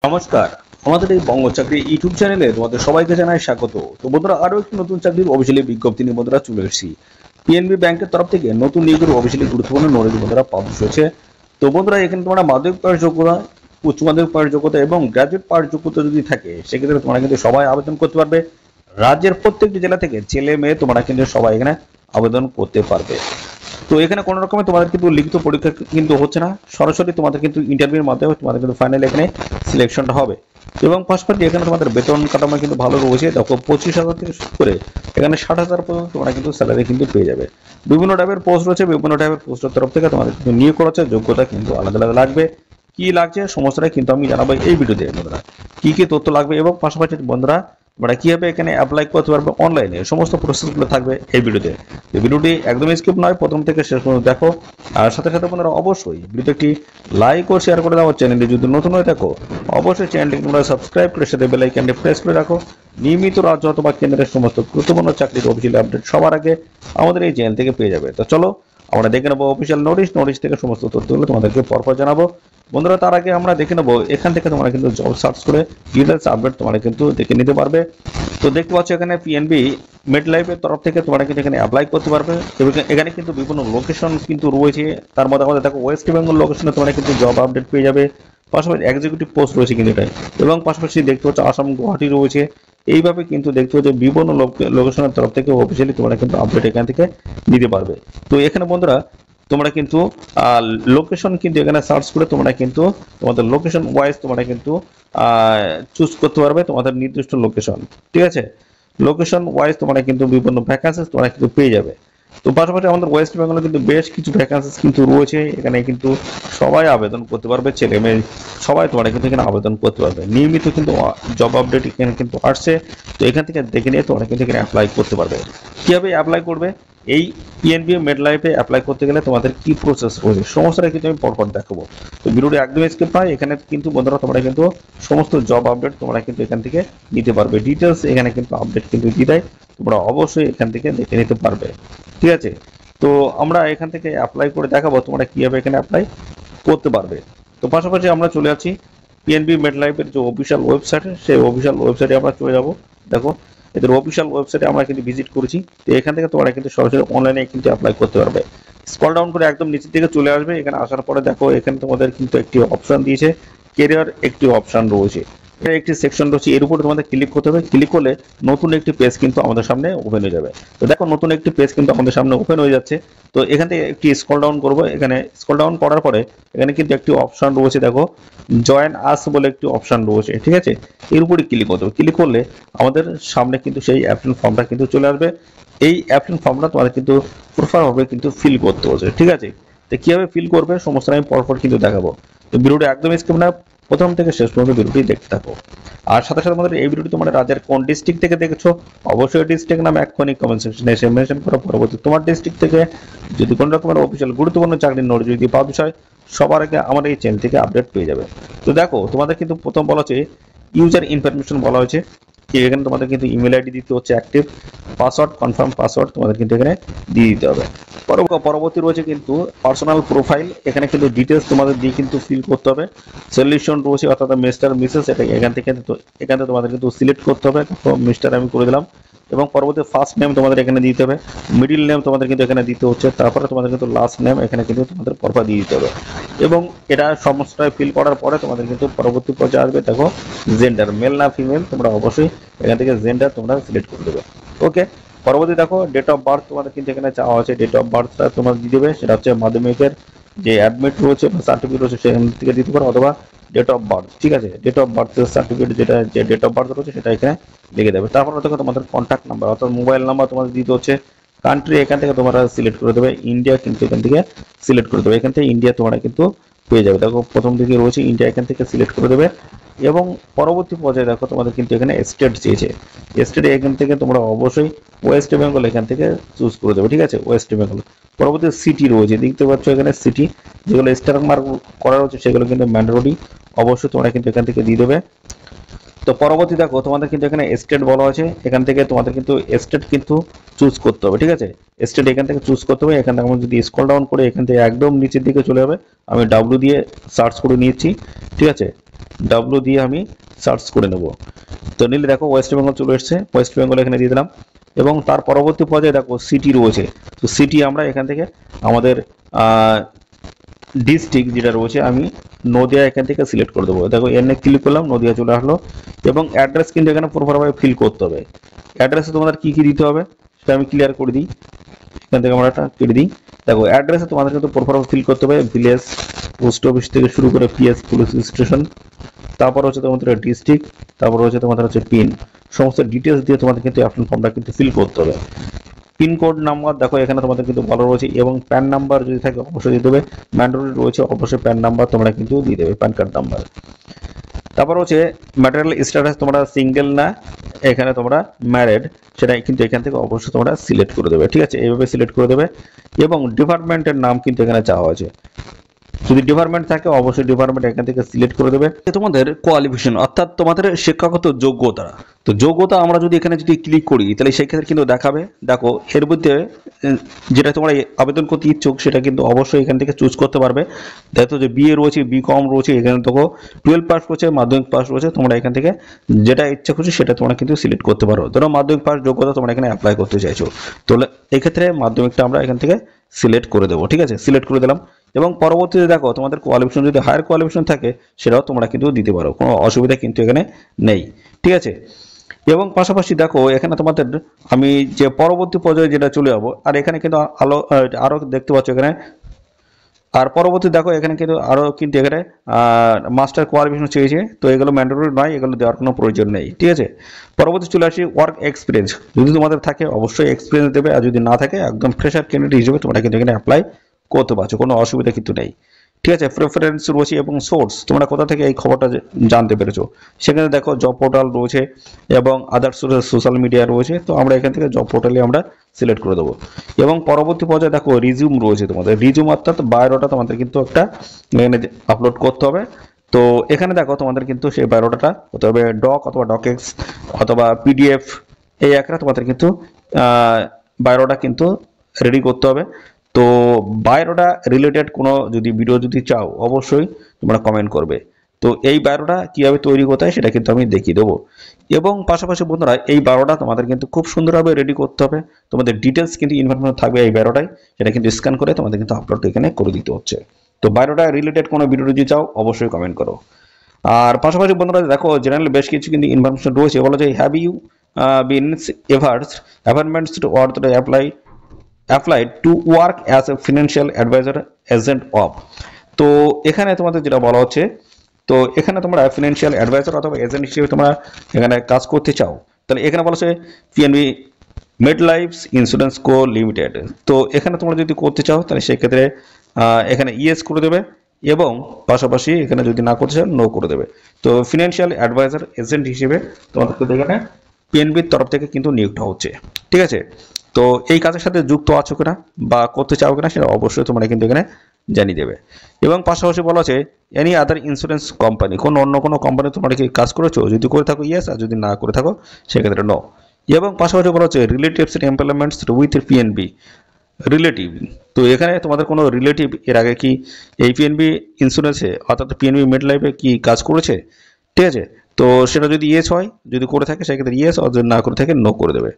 নমস্কার, আমাদের এই বঙ্গ চাকরি ইউটিউব চ্যানেলে তোমাদের সবাইকে জানাই স্বাগত। তো বন্ধুরা, আরো একটি নতুন চাকরির অফিসিয়ালি বিজ্ঞপ্তি নিয়ে বন্ধুরা চলে এসেছি। পিএনবি ব্যাংকের তরফ থেকে নতুন নিয়োগের অফিসিয়ালি গুরুত্বপূর্ণ নোটিশ বন্ধুরা পাবলিশ হয়েছে। তো বন্ধুরা, এখানে তোমরা মাধ্যমিক পাশের যোগ্যতা, উচ্চ মাধ্যমিক পাশের যোগ্যতা এবং গ্রাজুয়েট পাশের যোগ্যতা যদি থাকে, সেক্ষেত্রে তোমরা কিন্তু সবাই আবেদন করতে পারবে। রাজ্যের প্রত্যেকটি জেলা থেকে ছেলে মেয়ে তোমরা কিন্তু সবাই এখানে আবেদন করতে পারবে। তো এখানে কোনো রকমের তোমাদের কিন্তু লিখিত পরীক্ষা কিন্তু হচ্ছে না, সরাসরি তোমাদের কিন্তু ইন্টারভিউর মাধ্যমে তোমাদের কিন্তু ফাইনাল এখানে সিলেকশনটা হবে। এবং পাশাপাশি এখানে তোমাদের বেতন কাঠামো কিন্তু ভালো রয়েছে। দেখো 25,000 থেকে শুরু করে এখানে 60,000 পর্যন্ত তোমরা কিন্তু স্যালারি কিন্তু পেয়ে যাবে। বিভিন্ন টাইপের পোস্ট রয়েছে, বিভিন্ন টাইপের পোস্টের তরফ থেকে তোমাদের কিন্তু নিয়োগ করা হচ্ছে। যোগ্যতা কিন্তু আলাদা আলাদা লাগবে। কি লাগছে সমস্তটাই কিন্তু আমি জানাবো এই ভিডিওতে বন্ধুরা। কি কি তথ্য লাগবে এবং পাশাপাশি বন্ধুরা তোমরা কিভাবে এখানে অ্যাপ্লাই করতে পারবে অনলাইনে, সমস্ত প্রসেসগুলো থাকবে এই ভিডিওতে। এই ভিডিওটি একদমই স্কিপ নয়, প্রথম থেকে শেষ পর্যন্ত দেখো। আর সাথে সাথে বন্ধুরা অবশ্যই ভিডিওতে একটি লাইক ও শেয়ার করে দাও। চ্যানেলটি যদি নতুন হয়ে থাকো অবশ্যই চ্যানেলটি তোমরা সাবস্ক্রাইব করে সাথে বেল আইকনটি প্রেস করে রাখো। নিয়মিত রাজ্য অথবা কেন্দ্রের সমস্ত গুরুত্বপূর্ণ চাকরির অফিসিয়াল আপডেট সবার আগে আমাদের এই চ্যানেল থেকে পেয়ে যাবে। তো চলো আমরা দেখে নেবো অফিসিয়াল নোটিশ থেকে সমস্ত তথ্যগুলো তোমাদেরকে পরপর জানাবো। বন্ধুরা, তার আগে আমরা দেখে নেবো এখান থেকে তোমরা কিন্তু জব সার্চ করে ডিটেলস আপডেট তোমরা কিন্তু দেখে নিতে পারবে। তো দেখতে পাচ্ছ এখানে পিএনবি মেড লাইফের তরফ থেকে তোমরা কিন্তু এখানে অ্যাপ্লাই করতে পারবে। এবং এখানে কিন্তু বিভিন্ন লোকেশন কিন্তু রয়েছে। তার মধ্যে আমাদের দেখো ওয়েস্ট বেঙ্গল লোকেশনে তোমরা কিন্তু জব আপডেট পেয়ে যাবে। পাশাপাশি এক্সিকিউটিভ পোস্ট রয়েছে কিন্তু এটাই। এবং পাশাপাশি দেখতে পাচ্ছ আসাম গুয়াহাটি রয়েছে। এইভাবে কিন্তু দেখতে পাচ্ছ বিভিন্ন লোকেশনের তরফ থেকে অফিসিয়ালি তোমরা কিন্তু আপডেট এখান থেকে নিতে পারবে। তো এখানে বন্ধুরা তোমরা কিন্তু লোকেশন কিন্তু এখানে সার্চ করে তোমরা কিন্তু তোমাদের লোকেশন ওয়াইজ তোমরা কিন্তু চুজ করতে পারবে তোমাদের নির্দিষ্ট লোকেশন। ঠিক আছে, লোকেশন ওয়াইজ তোমরা কিন্তু বিভিন্ন ভ্যাকান্সিস তোমরা কিন্তু পেয়ে যাবে। তো পাশাপাশি আমাদের ওয়েস্ট বেঙ্গলে কিন্তু বেশ কিছু ভ্যাকান্সিস কিন্তু রয়েছে। এখানে কিন্তু সবাই আবেদন করতে পারবে, ছেলে মেয়ে সবাই তোমরা কিন্তু এখানে আবেদন করতে পারবে। নিয়মিত কিন্তু জব আপডেট এখানে কিন্তু আসছে। তো এখান থেকে দেখে নিয়ে তোমরা কিন্তু এখানে অ্যাপ্লাই করতে পারবে। কিভাবে অ্যাপ্লাই করবে, এই পিএনবি মেড লাইফে অ্যাপ্লাই করতে গেলে তোমাদের কি প্রসেস রয়েছে সমস্তটা কিন্তু আমি পরপর দেখাবো। তো ভিডিওটি একদম স্কিপ নয়। এখানে কিন্তু বন্ধুরা তোমরা কিন্তু সমস্ত জব আপডেট তোমরা কিন্তু এখান থেকে নিতে পারবে। ডিটেলস এখানে কিন্তু আপডেট কিন্তু দিয়ে দেয়, তোমরা অবশ্যই এখান থেকে দেখে নিতে পারবে। ঠিক আছে, তো আমরা এখান থেকে অ্যাপ্লাই করে দেখাবো তোমরা কিভাবে এখানে অ্যাপ্লাই করতে পারবে। তো পাশাপাশি আমরা চলে যাচ্ছি পিএনবি মেড লাইফের যে অফিসিয়াল ওয়েবসাইট, সেই অফিসিয়াল ওয়েবসাইটে আমরা চলে যাব। দেখো এদের অফিসিয়াল ওয়েবসাইটে আমরা কিন্তু ভিজিট করেছি। তো এখান থেকে তোমরা কিন্তু সরাসরি অনলাইনে কিন্তু অ্যাপ্লাই করতে পারবে। স্ক্রল ডাউন করে একদম নিচের দিকে চলে আসবে। এখানে আসার পরে দেখো এখানে তোমাদের কিন্তু একটি অপশন দিয়েছে, কেরিয়ার একটি অপশন রয়েছে। এর একটি সেকশন রয়েছে, এর উপরে তোমাদের ক্লিক করতে হবে। ক্লিক করলে নতুন একটি পেজ কিন্তু আমাদের সামনে ওপেন হয়ে যাবে। তো দেখো নতুন একটি পেজ কিন্তু আমাদের সামনে ওপেন হয়ে যাচ্ছে। তো এখান থেকে একটি স্ক্রল ডাউন করবো। এখানে স্ক্রল ডাউন করার পরে এখানে কিন্তু একটি অপশন রয়েছে, দেখো জয়েন আস বলে একটি অপশন রয়েছে। ঠিক আছে, এর উপরে ক্লিক করতে হবে। ক্লিক করলে আমাদের সামনে কিন্তু সেই অ্যাপ্লিকেশন ফর্মটা কিন্তু চলে আসবে। এই অ্যাপ্লিকেশন ফর্মটা তোমাদের কিন্তু প্রপারভাবে কিন্তু ফিল করতে হচ্ছে। ঠিক আছে, তো কিভাবে ফিল করবে সমস্ত আমি পরপর কিন্তু দেখাবো। তো ভিডিওটি একদম স্কিপ না, প্রথম থেকে শেষ পর্যন্ত ভিডিওটি দেখতে থাকো। আর সাথে সাথে আমাদের এই ভিডিওটি তোমরা রাজ্যের কোন ডিস্ট্রিক্ট থেকে দেখছো অবশ্যই ডিস্ট্রিক্ট নাম এক্ষুনি কমেন্ট সেকশনে এসে মেনশন করো। পরবর্তী তোমার ডিস্ট্রিক্ট থেকে যদি কোনো রকমের অফিসিয়াল গুরুত্বপূর্ণ চাকরির নোট যদি পাওয়া যায় সবার আগে আমার এই চ্যানেল থেকে আপডেট পেয়ে যাবে। তো দেখো তোমাদের কিন্তু প্রথম বলা হচ্ছে ইউজার ইনফরমেশন বলা হয়েছে কি এখানে তোমাদের কিন্তু ইমেল আইডি দিতে হচ্ছে, অ্যাক্টিভ পাসওয়ার্ড কনফার্ম পাসওয়ার্ড তোমাদের কিন্তু এখানে দিয়ে দিতে হবে। পরবর্তী রয়েছে কিন্তু পার্সোনাল প্রোফাইল, এখানে কিন্তু ডিটেলস তোমাদের দিয়ে কিন্তু ফিল করতে হবে। সলিউশন রয়েছে অর্থাৎ মিস্টার মিসেস, এটা এখান থেকে তোমাদের কিন্তু সিলেক্ট করতে হবে। মিস্টার আমি করে দিলাম। এবং পরবর্তী ফার্স্ট নেম তোমাদের এখানে দিতে হবে, মিডিল নেম তোমাদের কিন্তু এখানে দিতে হচ্ছে, তারপরে তোমাদের কিন্তু লাস্ট নেম এখানে কিন্তু তোমাদের পরপর দিয়ে দিতে হবে। এবং এটা সমস্তটাই ফিল করার পরে তোমাদের কিন্তু পরবর্তী পর্যায়ে আসবে, দেখো জেন্ডার মেল না ফিমেল তোমরা অবশ্যই এখান থেকে জেন্ডার তোমরা সিলেক্ট করে দেবে। ওকে, পরবর্তী দেখো ডেট অফ বার্থ তোমাদের কিন্তু এখানে চাওয়া আছে। ডেট অফ বার্থটা তোমরা দিয়ে দেবে, সেটা হচ্ছে মাধ্যমিকের যে অ্যাডমিট রয়েছে বা সার্টিফিকেট রয়েছে সেখান থেকে দিতে পারো, অথবা ডেট অফ বার্থ। ঠিক আছে, ডেট অফ বার্থ সার্টিফিকেট যেটা যে ডেট অফ বার্থ রয়েছে সেটা এখানে লিখে দেবে। তারপরে দেখো তোমাদের কন্ট্যাক্ট নাম্বার অর্থাৎ মোবাইল নাম্বার তোমাদের দিতে হচ্ছে। কান্ট্রি এখান থেকে তোমরা সিলেক্ট করে দেবে, ইন্ডিয়া কিন্তু এখান থেকে সিলেক্ট করে দেবে। এখান থেকে ইন্ডিয়া তোমরা কিন্তু পেয়ে যাবে। দেখো প্রথম দিকে রয়েছে ইন্ডিয়া, এখান থেকে সিলেক্ট করে দেবে। এবং পরবর্তী পর্যায়ে দেখো তোমাদের কিন্তু এখানে স্টেট চেয়েছে। স্টেট এখান থেকে তোমরা অবশ্যই ওয়েস্ট বেঙ্গল এখান থেকে চুজ করে দেবে। ঠিক আছে, ওয়েস্ট বেঙ্গল। পরবর্তী সিটি রয়েছে, দেখতে পাচ্ছ এখানে সিটি যেগুলো স্টার মার্ক করা রয়েছে সেগুলো কিন্তু ম্যান্ডেটরি অবশ্যই তোমরা কিন্তু এখান থেকে দিয়ে দেবে। তো পরবর্তী দেখো তোমাদের কিন্তু এখানে স্টেট বলা আছে, এখান থেকে তোমাদের কিন্তু স্টেট কিন্তু চুজ করতে হবে। ঠিক আছে, স্টেট এখান থেকে চুজ করতে হবে। এখান থেকে আমরা যদি স্ক্রল ডাউন করে এখান থেকে একদম নিচের দিকে চলে যাবে, আমি ডাব্লিউ দিয়ে সার্চ করে নিয়েছি। ঠিক আছে, ডাব্লিউ দিয়ে আমি সার্চ করে নেব। তো নিলে দেখো ওয়েস্ট বেঙ্গল চলে এসেছে, ওয়েস্ট বেঙ্গল এখানে দিয়ে দিলাম। এবং তার পরবর্তী পর্যায়ে দেখো সিটি রয়েছে, তো সিটি আমরা এখান থেকে আমাদের ডিস্ট্রিক্ট যেটা রয়েছে আমি নদিয়া এখান থেকে সিলেক্ট করে দেবো। দেখো এনে ক্লিক করলাম, নদিয়া চলে আসলো। এবং অ্যাড্রেস কিন্তু এখানে প্রপারভাবে ফিল করতে হবে। অ্যাড্রেসে তোমাদের কি কি দিতে হবে সেটা আমি ক্লিয়ার করে দিই, এখান থেকে আমরা একটা কেটে দিই। দেখো অ্যাড্রেসে তোমাদের কিন্তু প্রপারভাবে ফিল করতে হবে, ভিলেজ, পোস্ট অফিস থেকে শুরু করে পিএস পুলিশ স্টেশন, তারপর হচ্ছে তোমাদের ডিস্ট্রিক্ট, তারপর হচ্ছে তোমাদের হচ্ছে পিন, সমস্ত ডিটেলস দিয়ে তোমাদের কিন্তু অ্যাপ্লিকেশন ফর্মটা কিন্তু ফিল করতে হবে। পিনকোড নাম্বার দেখো এখানে তোমাদের কিন্তু ভালো রয়েছে, এবং প্যান নাম্বার যদি থাকে অবশ্যই দিয়ে দেবে, ম্যান্ডেটরি রয়েছে অবশ্যই প্যান নাম্বার তোমরা কিন্তু দিয়ে দেবে, প্যান কার্ড নাম্বার। তারপর হচ্ছে ম্যাটেরিয়াল স্ট্যাটাস তোমরা সিঙ্গেল না এখানে তোমরা ম্যারিড, সেটা কিন্তু এখান থেকে অবশ্যই তোমরা সিলেক্ট করে দেবে, ঠিক আছে, এইভাবে সিলেক্ট করে দেবে। এবং ডিপার্টমেন্টের নাম কিন্তু এখানে চাওয়া হয়েছে, যদি ডিপার্টমেন্ট থাকে অবশ্যই ডিপার্টমেন্ট এখান থেকে সিলেক্ট করে দেবে। তোমাদের কোয়ালিফিকেশন অর্থাৎ তোমাদের শিক্ষাগত যোগ্যতা, তো যোগ্যতা আমরা যদি এখানে যদি ক্লিক করি তাহলে সেই ক্ষেত্রে কিন্তু দেখাবে। দেখো এর মধ্যে যেটা তোমরা আবেদন করতে ইচ্ছুক সেটা কিন্তু অবশ্যই এখান থেকে চুজ করতে পারবে। দেখো যে বিএ রয়েছে, বিকম রয়েছে, এখানে দেখো 12 পাস রয়েছে, মাধ্যমিক পাস রয়েছে, তোমরা এখান থেকে যেটা ইচ্ছা খুশি সেটা তোমরা কিন্তু সিলেক্ট করতে পারো। ধরো মাধ্যমিক পাস যোগ্যতা তোমরা এখানে অ্যাপ্লাই করতে চাইছো, তাহলে এক্ষেত্রে মাধ্যমিকটা আমরা এখান থেকে সিলেক্ট করে দেবো, ঠিক আছে, সিলেক্ট করে দিলাম। এবং পরবর্তীতে দেখো তোমাদের কোয়ালিফিকেশন যদি হায়ার কোয়ালিফিকেশন থাকে সেটাও তোমরা কিন্তু দিতে পারো, কোনো অসুবিধা কিন্তু এখানে নেই, ঠিক আছে। এবং পাশাপাশি দেখো এখানে তোমাদের আমি যে পরবর্তী পর্যায়ে যেটা চলে যাবো, আর এখানে কিন্তু আরো দেখতে পাচ্ছ এখানে, আর পরবর্তী দেখো এখানে কিন্তু আরো কিন্তু এখানে মাস্টার কোয়ালিফিকেশন চেয়েছে, তো এগুলো ম্যান্ডেটরি নয়, এগুলো দেওয়ার কোনো প্রয়োজন নেই, ঠিক আছে। পরবর্তী চলে আসি ওয়ার্ক এক্সপিরিয়েন্স, যদি তোমাদের থাকে অবশ্যই এক্সপিরিয়েন্স দেবে, আর যদি না থাকে একদম ফ্রেশার ক্যান্ডিডেট হিসেবে তোমরা কিন্তু এখানে অ্যাপ্লাই করতে পারছো, কোনো অসুবিধা কিন্তু নেই, ঠিক আছে। প্রেফারেন্স রয়েছে এবং সোর্স, তোমরা কোথা থেকে এই খবরটা জানতে পেরেছো, সেখানে দেখো জব পোর্টাল রয়েছে এবং আদার্স সোশ্যাল মিডিয়া রয়েছে, তো আমরা এখান থেকে জব পোর্টালে আমরা সিলেক্ট করে দেবো। এবং পরবর্তী পর্যায়ে দেখো রিজিউম রয়েছে, তোমাদের রিজিউম অর্থাৎ বায়োডাটা তোমাদের কিন্তু একটা এখানে আপলোড করতে হবে। তো এখানে দেখো তোমাদের কিন্তু সেই বায়োডাটা হতে হবে ডক অথবা ডকএক্স অথবা পিডিএফ, এই একটা তোমাদের কিন্তু বায়োডাটা কিন্তু রেডি করতে হবে। তো বায়োডাটা রিলেটেড কোনো যদি ভিডিও যদি চাও অবশ্যই তোমরা কমেন্ট করবে। তো এই বায়োডাটা কীভাবে তৈরি করতে হয় সেটা কিন্তু আমি দেখিয়ে দেবো। এবং পাশাপাশি বন্ধুরা এই বায়োডাটা তোমাদের কিন্তু খুব সুন্দরভাবে রেডি করতে হবে, তোমাদের ডিটেলস কিন্তু ইনফরমেশন থাকবে এই বায়োডাটায়, সেটা কিন্তু স্ক্যান করে তোমাদের কিন্তু আপলোড এখানে করে দিতে হচ্ছে। তো বায়োডাটা রিলেটেড কোনো ভিডিও যদি চাও অবশ্যই কমেন্ট করো। আর পাশাপাশি বন্ধুরা দেখো জেনারেল বেশ কিছু কিন্তু ইনফরমেশন রয়েছে, বলা যায় have you been ever appointments to or to applied to work as a financial advisor agent of, তো এখানে তোমাদের যেটা বলা হচ্ছে, তো এখানে তোমরা ফিনান্সিয়াল অ্যাডভাইজার অথবা এজেন্ট হিসেবে তোমরা এখানে কাজ করতে চাও, তাহলে এখানে বলা হচ্ছে পিএনবি মেডলাইফ ইন্স্যুরেন্স কো লিমিটেড, তো এখানে তোমরা যদি করতে চাও তাহলে সেক্ষেত্রে এখানে ইয়েস করে দেবে, এবং পাশাপাশি এখানে যদি না করতে চাও নো করে দেবে। তো ফিনান্সিয়াল অ্যাডভাইজার এজেন্ট হিসেবে তোমাদেরকে এখানে পিএনবির তরফ থেকে কিন্তু নিয়োগটা হচ্ছে, ঠিক আছে। তো এই কাজের সাথে যুক্ত আছো কিনা বা করতে চাও কিনা সেটা অবশ্যই তোমরা কিন্তু এখানে জানিয়ে দেবে। এবং পাশাপাশি বলা আছে এনি আদার ইন্স্যুরেন্স কোম্পানি, কোনো অন্য কোনো কোম্পানি তোমরা কি কাজ করেছো, যদি করে থাকো ইয়েস, আর যদি না করে থাকো সেক্ষেত্রে নো। এবং পাশাপাশি বলা হচ্ছে relatives employments with PNB relative, তো এখানে তোমাদের কোনো রিলেটিভ এর আগে কি এই পিএনবি ইন্স্যুরেন্সে অর্থাৎ পিএনবি মেড লাইফে কি কাজ করেছে, ঠিক আছে। তো সেটা যদি ইয়েস হয়, যদি করে থাকে সেক্ষেত্রে ইয়েস, আর যদি না করে থাকে নো করে দেবে।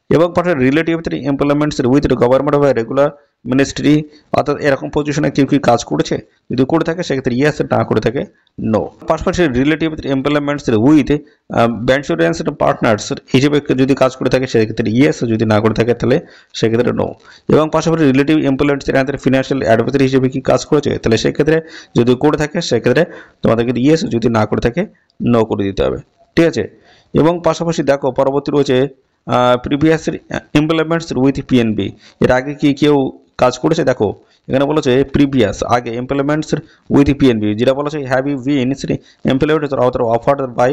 এবং পাশে relative employments with government of regular ministry, অর্থাৎ এরকম পজিশনে কেউ কি কাজ করেছে, যদি করে থাকে সেক্ষেত্রে ইয়েস, না করে থাকে নো। পাশাপাশি relative employments with bank partners হিসেবে যদি কাজ করে থাকে সেক্ষেত্রে ইয়েস, যদি না করে থাকে তাহলে সেক্ষেত্রে নো। এবং পাশাপাশি রিলেটিভ এমপ্লয়মেন্টস ফিনান্সিয়াল অ্যাডভাইজার হিসেবে কি কাজ করেছে, তাহলে সেক্ষেত্রে যদি করে থাকে সেক্ষেত্রে তোমাদের কিন্তু ইয়েস, যদি না করে থাকে নো করে দিতে হবে, ঠিক আছে। এবং পাশাপাশি দেখো পরবর্তী রয়েছে প্রিভিয়াস এমপ্লয়মেন্টস উইথ পিএনবি, এর আগে কি কেউ কাজ করেছে, দেখো এখানে বলা হচ্ছে প্রিভিয়াস আগে এমপ্লয়মেন্টস উইথ পিএনবি, যেটা বলা হচ্ছে have you been employed offered by,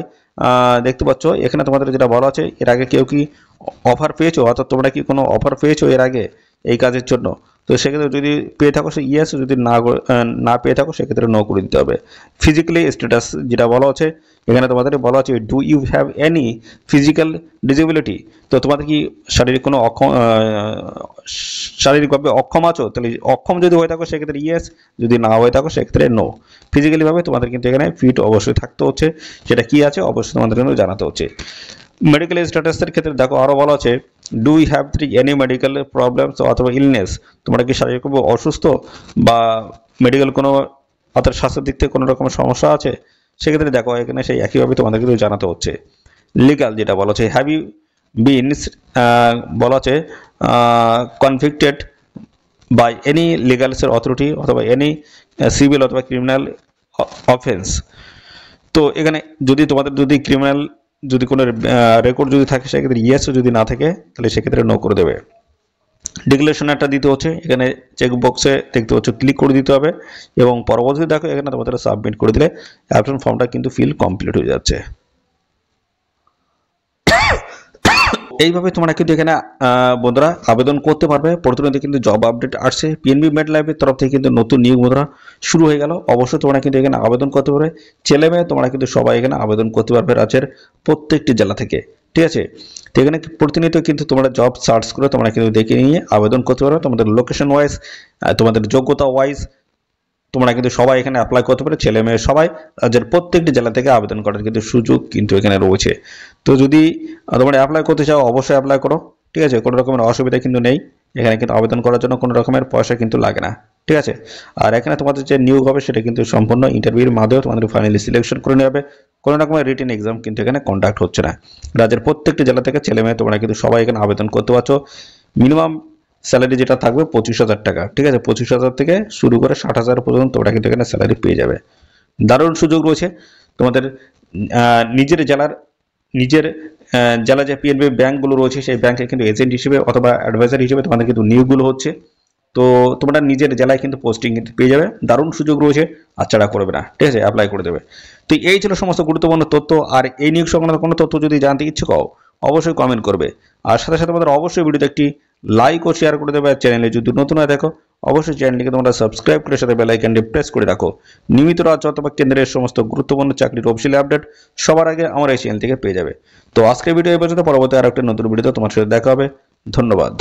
দেখতে পাচ্ছ এখানে তোমাদের যেটা বলা আছে এর আগে কেউ কি অফার পেয়েছো, অর্থাৎ তোমরা কি কোনো অফার পেয়েছো এর আগে এই কাজের জন্য, তো সেক্ষেত্রে যদি পেয়ে থাকো সে ইয়েস, যদি না পেয়ে থাকো সেক্ষেত্রে নো করে দিতে হবে। ফিজিক্যালি স্ট্যাটাস যেটা বলা হচ্ছে এখানে তোমাদের বলা আছে do you have any physical disability, তো তোমাদের কি শারীরিক কোনো শারীরিকভাবে অক্ষম আছো, তাহলে অক্ষম যদি হয়ে থাকো সেক্ষেত্রে ইয়েস, যদি না হয়ে থাকো সেক্ষেত্রে নো। ফিজিক্যালি ভাবে তোমাদের কিন্তু এখানে ফিট অবশ্যই থাকতে হচ্ছে, সেটা কি আছে অবশ্যই তোমাদের কিন্তু জানাতে হচ্ছে। মেডিকেল স্ট্যাটাসের ক্ষেত্রে দেখো আরো বলা আছে do you have any medical problems অথবা ইলনেস, তোমরা কি শারীরিকভাবে অসুস্থ বা মেডিকেল কোনো অর্থাৎ স্বাস্থ্যের দিক থেকে কোনো রকমের সমস্যা আছে, সেক্ষেত্রে দেখো এখানে সেই একইভাবে তোমাদের কিন্তু জানাতে হচ্ছে। লিগাল যেটা বলা আছে হ্যাভ ইউ বিন বলা আছে কনভিক্টেড বাই এনি লিগালসের অথরিটি অথবা এনি সিভিল অথবা ক্রিমিনাল অফেন্স, তো এখানে যদি তোমাদের যদি ক্রিমিনাল যদি কোনো রেকর্ড যদি থাকে সেক্ষেত্রে ইয়েস, যদি না থাকে তাহলে সেক্ষেত্রে নো করে দেবে। ডিক্লারেশন একটা দিতে হচ্ছে, এখানে চেক বক্সে দেখতে হচ্ছে ক্লিক করে দিতে হবে এবং পরবর্তীতে দেখো এখানে তোমাদের সাবমিট করে দিলে অ্যাপ্লিকেশন ফর্মটা কিন্তু ফিল কমপ্লিট হয়ে যাচ্ছে। এইভাবে তোমরা কিন্তু এখানে বন্ধুরা আবেদন করতে পারবে। প্রতিনিয়ত কিন্তু জব আপডেট আসছে, পিএনবি মেড লাইফের তরফ থেকে কিন্তু নতুন নিয়োগ বন্ধুরা শুরু হয়ে গেল। অবশ্যই তোমরা কিন্তু এখানে আবেদন করতে পারবে, ছেলে মেয়ে তোমরা কিন্তু সবাই এখানে আবেদন করতে পারবে রাজ্যের প্রত্যেকটি জেলা থেকে, ঠিক আছে। তো এখানে প্রতিনিয়ত কিন্তু তোমরা জব সার্চ করে তোমরা কিন্তু দেখে নিয়ে আবেদন করতে পারবে, তোমাদের লোকেশন ওয়াইজ তোমাদের যোগ্যতা ওয়াইজ তোমরা কিন্তু সবাই এখানে অ্যাপ্লাই করতে পারো, ছেলে মেয়ে সবাই রাজ্যের প্রত্যেকটি জেলা থেকে আবেদন করার কিন্তু সুযোগ কিন্তু এখানে রয়েছে। তো যদি তোমরা অ্যাপ্লাই করতে চাও অবশ্যই অ্যাপ্লাই করো, ঠিক আছে, কোনো রকমের অসুবিধা কিন্তু নেই। এখানে কিন্তু আবেদন করার জন্য কোনো রকমের পয়সা কিন্তু লাগে না, ঠিক আছে। আর এখানে তোমাদের যে নিয়োগ হবে সেটা কিন্তু সম্পূর্ণ ইন্টারভিউর মাধ্যমে তোমাদের ফাইনালি সিলেকশন করে নেওয়া হবে, কোনো রকমের রিটেন এক্সাম কিন্তু এখানে কন্ডাক্ট হচ্ছে না। রাজ্যের প্রত্যেকটি জেলা থেকে ছেলে মেয়ে তোমরা কিন্তু সবাই এখানে আবেদন করতে পারছো। মিনিমাম স্যালারি যেটা থাকবে 25,000 টাকা, ঠিক আছে, 25,000 থেকে শুরু করে 60,000 পর্যন্ত তোমরা কিন্তু এখানে স্যালারি পেয়ে যাবে। দারুণ সুযোগ রয়েছে তোমাদের নিজের জেলা যে পিএনবি ব্যাংকগুলো রয়েছে সেই ব্যাংকে কিন্তু এজেন্ট হিসেবে অথবা অ্যাডভাইজার হিসেবে তোমাদের কিন্তু নিয়োগগুলো হচ্ছে। তো তোমরা নিজের জেলায় কিন্তু পোস্টিং কিন্তু পেয়ে যাবে, দারুণ সুযোগ রয়েছে, আচ্ছাড়া করবে না, ঠিক আছে, অ্যাপ্লাই করে দেবে। তো এই ছিল সমস্ত গুরুত্বপূর্ণ তথ্য। আর এই নিয়োগ সংক্রান্ত কোনো তথ্য যদি জানতে ইচ্ছুক হও অবশ্যই কমেন্ট করবে, আর সাথে সাথে আমাদের অবশ্যই ভিডিওতে একটি লাইক ও শেয়ার করে দেবে। চ্যানেলে যদি নতুন হয়ে দেখো অবশ্যই চ্যানেলটিকে তোমরা সাবস্ক্রাইব করে সাথে বেল আইকনটি প্রেস করে রাখো, নিয়মিত রাজ্য অথবা কেন্দ্রের সমস্ত গুরুত্বপূর্ণ চাকরির অফিসিয়াল আপডেট সবার আগে আমার এই চ্যানেল থেকে পেয়ে যাবে। তো আজকের ভিডিও এই পর্যন্ত, পরবর্তী আরেকটা নতুন ভিডিওতে তোমার সাথে দেখা হবে। ধন্যবাদ।